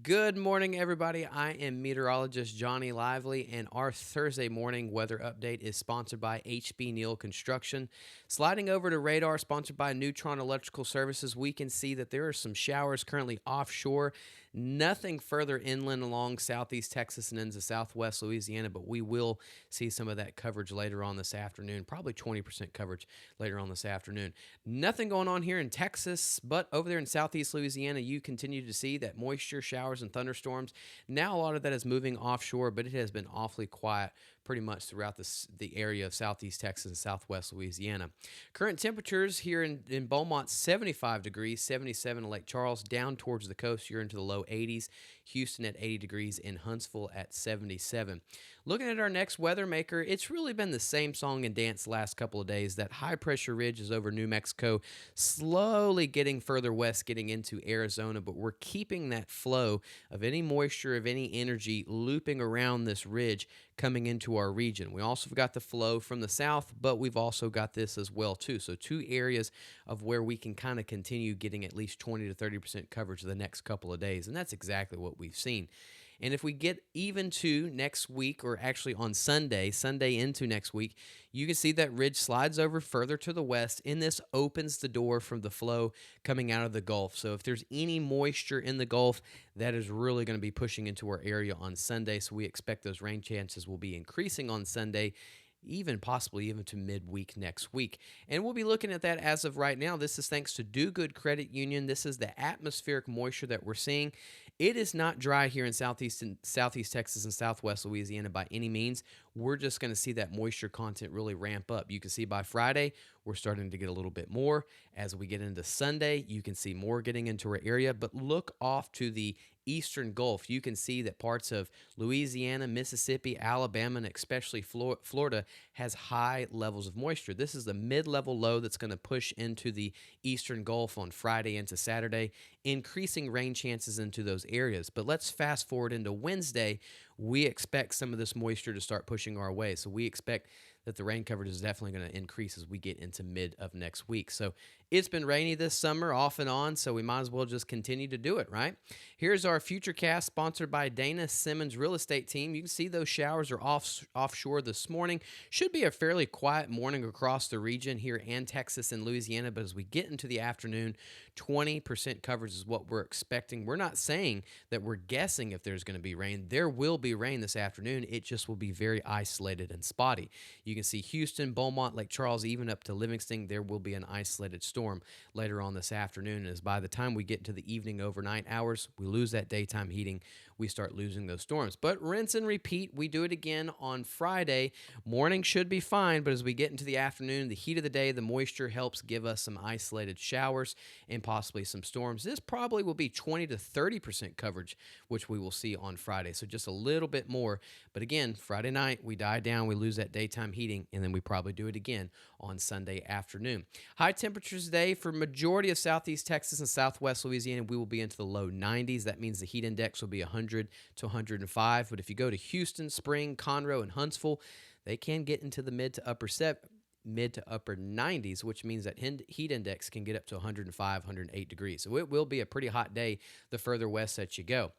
Good morning, everybody. I am meteorologist Johnny Lively, and our Thursday morning weather update is sponsored by HB Neal Construction. Sliding over to radar, sponsored by Neutron Electrical Services, we can see that there are some showers currently offshore. Nothing further inland along southeast Texas and into southwest Louisiana, but we will see some of that coverage later on this afternoon, probably 20% coverage later on this afternoon. Nothing going on here in Texas, but over there in southeast Louisiana, you continue to see that moisture, showers, and thunderstorms. Now a lot of that is moving offshore, but it has been awfully quiet pretty much throughout the area of southeast Texas and southwest Louisiana. Current temperatures here in Beaumont, 75 degrees, 77 in Lake Charles, down towards the coast, you're into the low 80s. Houston at 80 degrees, and Huntsville at 77. Looking at our next weather maker, it's really been the same song and dance the last couple of days. That high pressure ridge is over New Mexico, slowly getting further west, getting into Arizona, but we're keeping that flow of any moisture, of any energy looping around this ridge coming into our region. We also got the flow from the south, but we've also got this as well too. So two areas of where we can kind of continue getting at least 20 to 30% coverage the next couple of days, and that's exactly what we've seen. And if we get even to next week, or actually on Sunday into next week, you can see that ridge slides over further to the west, and this opens the door from the flow coming out of the Gulf. So if there's any moisture in the Gulf, that is really going to be pushing into our area on Sunday. So we expect those rain chances will be increasing on Sunday, even possibly even to midweek next week. And we'll be looking at that as of right now. This is thanks to Do Good Credit Union. This is the atmospheric moisture that we're seeing. It is not dry here in southeast Texas and southwest Louisiana by any means. We're just going to see that moisture content really ramp up. You can see by Friday, we're starting to get a little bit more. As we get into Sunday, you can see more getting into our area. But look off to the eastern Gulf. You can see that parts of Louisiana, Mississippi, Alabama, and especially Florida has high levels of moisture. This is the mid-level low that's going to push into the eastern Gulf on Friday into Saturday, increasing rain chances into those areas. But let's fast forward into Wednesday. We expect some of this moisture to start pushing our way. So we expect that the rain coverage is definitely going to increase as we get into mid of next week. So it's been rainy this summer off and on, so we might as well just continue to do it, right? Here's our futurecast sponsored by Dana Simmons Real Estate Team. You can see those showers are offshore this morning. Should be a fairly quiet morning across the region here in Texas and Louisiana, but as we get into the afternoon, 20% coverage is what we're expecting. We're not saying that we're guessing if there's going to be rain. There will be rain this afternoon. It just will be very isolated and spotty. You can see Houston, Beaumont, Lake Charles, even up to Livingston, there will be an isolated storm later on this afternoon. And as by the time we get into the evening overnight hours, we lose that daytime heating. We start losing those storms. But rinse and repeat. We do it again on Friday. Morning should be fine, but as we get into the afternoon, the heat of the day, the moisture helps give us some isolated showers and possibly some storms. This probably will be 20 to 30% coverage, which we will see on Friday. So just a little bit more. But again, Friday night, we die down, we lose that daytime heating, and then we probably do it again on Sunday afternoon. High temperatures today for majority of southeast Texas and southwest Louisiana, we will be into the low 90s. That means the heat index will be 100 to 105. But if you go to Houston, Spring, Conroe, and Huntsville, they can get into the mid to upper 90s, which means that heat index can get up to 105, 108 degrees. So it will be a pretty hot day the further west that you go.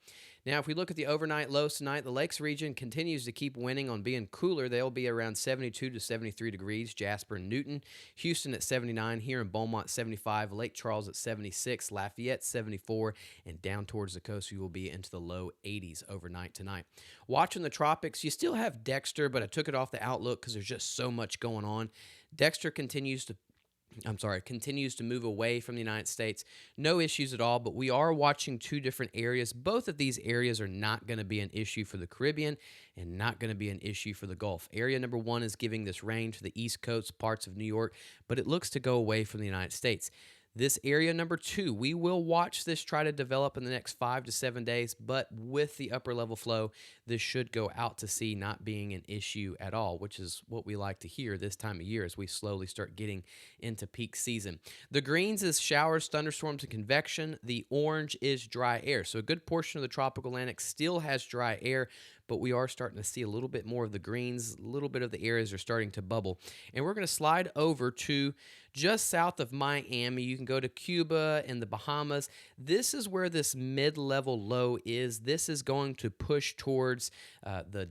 Now, if we look at the overnight lows tonight, the Lakes region continues to keep winning on being cooler. They'll be around 72 to 73 degrees. Jasper and Newton. Houston at 79. Here in Beaumont, 75. Lake Charles at 76. Lafayette, 74. And down towards the coast, we will be into the low 80s overnight tonight. Watching the tropics, you still have Dexter, but I took it off the outlook because there's just so much going on. Dexter continues to move away from the United States. No issues at all, but we are watching two different areas. Both of these areas are not going to be an issue for the Caribbean and not going to be an issue for the Gulf. Area number one is giving this rain to the East Coast, parts of New York, but it looks to go away from the United States. This area number two, we will watch this try to develop in the next 5 to 7 days, but with the upper level flow, this should go out to sea, not being an issue at all, which is what we like to hear this time of year as we slowly start getting into peak season. The greens is showers, thunderstorms, and convection. The orange is dry air. So a good portion of the tropical Atlantic still has dry air, but we are starting to see a little bit more of the greens, a little bit of the areas are starting to bubble. And we're going to slide over to just south of Miami. You can go to Cuba and the Bahamas. This is where this mid-level low is. This is going to push towards the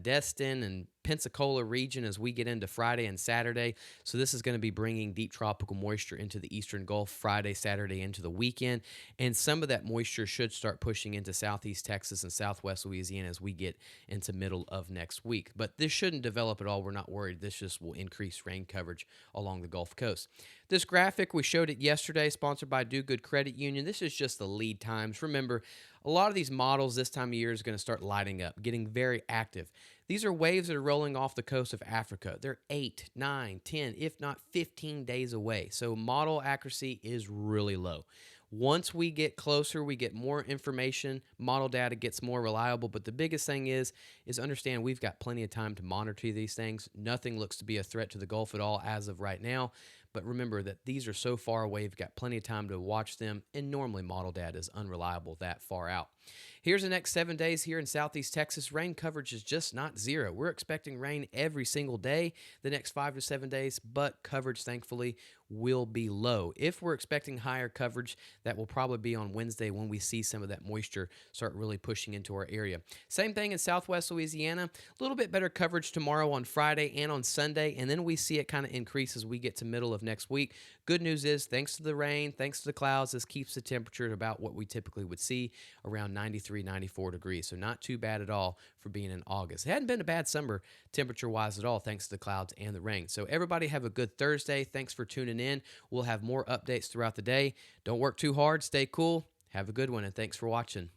Destin and Pensacola region as we get into Friday and Saturday. So this is going to be bringing deep tropical moisture into the eastern Gulf Friday, Saturday into the weekend. And some of that moisture should start pushing into southeast Texas and southwest Louisiana as we get into middle of next week. But this shouldn't develop at all. We're not worried. This just will increase rain coverage along the Gulf Coast. This graphic, we showed it yesterday, sponsored by Do Good Credit Union. This is just the lead times. Remember, a lot of these models this time of year is going to start lighting up, getting very active. These are waves that are rolling off the coast of Africa. They're 8, 9, 10, if not 15 days away. So model accuracy is really low. Once we get closer, we get more information, model data gets more reliable, but the biggest thing is understand we've got plenty of time to monitor these things. Nothing looks to be a threat to the Gulf at all as of right now, but remember that these are so far away, we've got plenty of time to watch them, and normally model data is unreliable that far out. Here's the next 7 days here in southeast Texas. Rain coverage is just not zero. We're expecting rain every single day the next 5 to 7 days, but coverage, thankfully, will be low. If we're expecting higher coverage, that will probably be on Wednesday when we see some of that moisture start really pushing into our area. Same thing in southwest Louisiana. A little bit better coverage tomorrow on Friday and on Sunday, and then we see it kind of increase as we get to middle of next week. Good news is, thanks to the rain, thanks to the clouds, this keeps the temperature at about what we typically would see, around 93, 94 degrees. So not too bad at all for being in August. It hadn't been a bad summer temperature-wise at all, thanks to the clouds and the rain. So everybody have a good Thursday. Thanks for tuning in. We'll have more updates throughout the day. Don't work too hard. Stay cool. Have a good one, and thanks for watching.